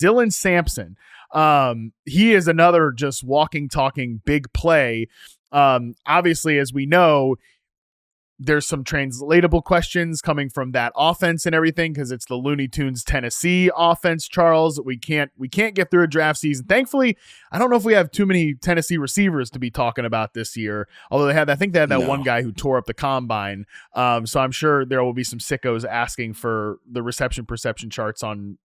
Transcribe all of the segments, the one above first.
Dylan Sampson. He is another just walking, talking big play. Obviously, as we know, there's some translatable questions coming from that offense and everything because it's the Looney Tunes Tennessee offense, Charles. We can't get through a draft season. Thankfully, I don't know if we have too many Tennessee receivers to be talking about this year. Although I think they had that one guy who tore up the combine. So I'm sure there will be some sickos asking for the reception perception charts on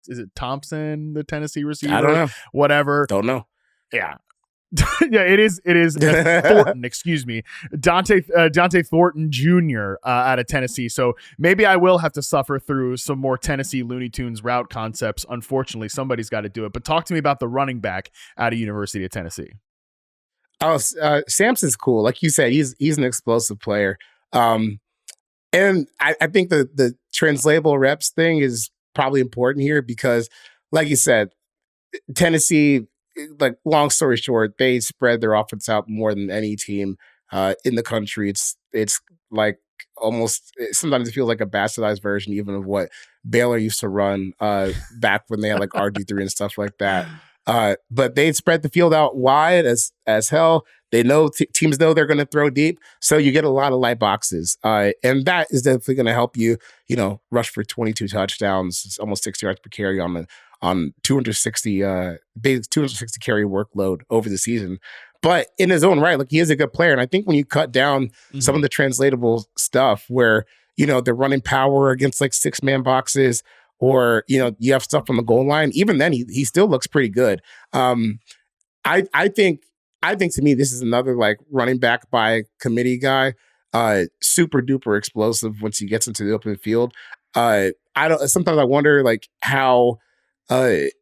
Is it Thompson, the Tennessee receiver? I don't know. Whatever. Don't know. Yeah. Yeah, it is Thornton, excuse me. Dante Thornton Jr. Out of Tennessee. So maybe I will have to suffer through some more Tennessee Looney Tunes route concepts. Unfortunately, somebody's got to do it. But talk to me about the running back out of University of Tennessee. Oh, Sampson's cool. Like you said, he's an explosive player. And I think the translatable reps thing is probably important here because, like you said, Tennessee, like, long story short, they spread their offense out more than any team in the country. It's like almost, sometimes it feels like a bastardized version even of what Baylor used to run back when they had like RG3 and stuff like that. But they spread the field out wide as hell. They know teams know they're going to throw deep, so you get a lot of light boxes, and that is definitely going to help you, rush for 22 touchdowns. It's almost 60 yards per carry on 260 carry workload over the season. But in his own right, like, he is a good player, and I think when you cut down some of the translatable stuff, where they're running power against like 6-man boxes, or you have stuff on the goal line, even then he still looks pretty good. I think to me, this is another like running back by committee guy, super duper explosive once he gets into the open field. Sometimes I wonder like how he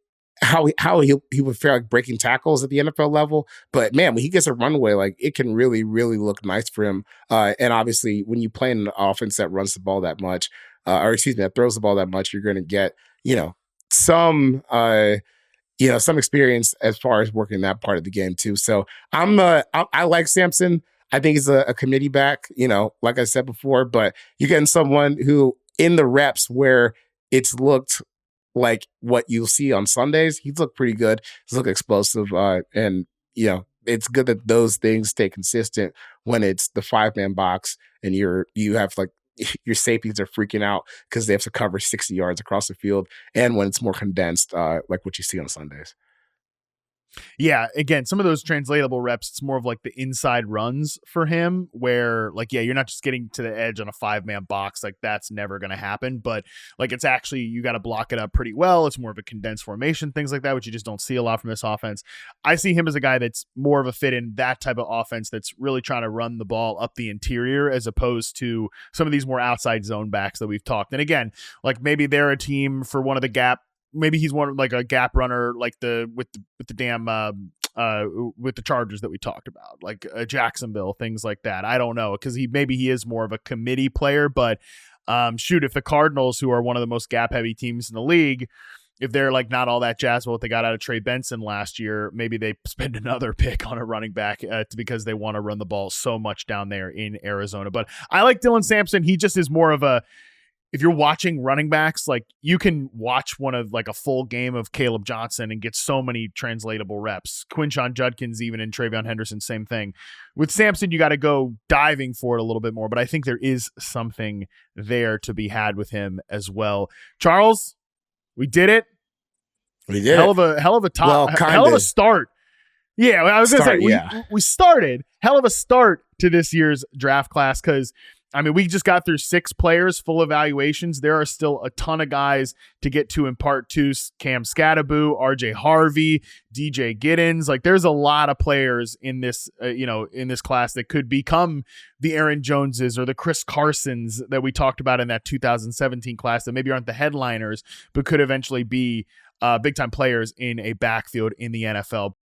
would fare like breaking tackles at the NFL level. But man, when he gets a runway, like, it can really, really look nice for him. And obviously when you play in an offense that runs the ball that much, that throws the ball that much, you're going to get, some experience as far as working that part of the game too. So I like Sampson. I think he's a committee back, like I said before, but you're getting someone who in the reps where it's looked like what you'll see on Sundays, he's looked pretty good. He's looked explosive. And it's good that those things stay consistent when it's the 5-man box and you have like, your safeties are freaking out because they have to cover 60 yards across the field, and when it's more condensed, like what you see on Sundays. Yeah, again, some of those translatable reps, it's more of like the inside runs for him where, like, yeah, you're not just getting to the edge on a 5-man box. Like, that's never going to happen. But, like, it's actually, you got to block it up pretty well. It's more of a condensed formation, things like that, which you just don't see a lot from this offense. I see him as a guy that's more of a fit in that type of offense that's really trying to run the ball up the interior as opposed to some of these more outside zone backs that we've talked. And again, like, maybe they're a team for one of the gap. Maybe he's one like a gap runner, like with the Chargers that we talked about, like Jacksonville, things like that. I don't know, because he is more of a committee player. But if the Cardinals, who are one of the most gap heavy teams in the league, if they're like not all that jazzed with what they got out of Trey Benson last year, maybe they spend another pick on a running back because they want to run the ball so much down there in Arizona. But I like Dylan Sampson. He just is more of a, if you're watching running backs, like, you can watch one of like a full game of Caleb Johnson and get so many translatable reps. Quinshon Judkins, even, in Travion Henderson, same thing. With Sampson, you got to go diving for it a little bit more, but I think there is something there to be had with him as well. Charles, we did it. We did. Hell of a start. Yeah, I was going to say, we started. Hell of a start to this year's draft class, because we just got through 6 players, full evaluations. There are still a ton of guys to get to in part 2. Cam Scattaboo, RJ Harvey, DJ Giddens. Like, there's a lot of players in this, in this class that could become the Aaron Joneses or the Chris Carsons that we talked about in that 2017 class that maybe aren't the headliners, but could eventually be big time players in a backfield in the NFL.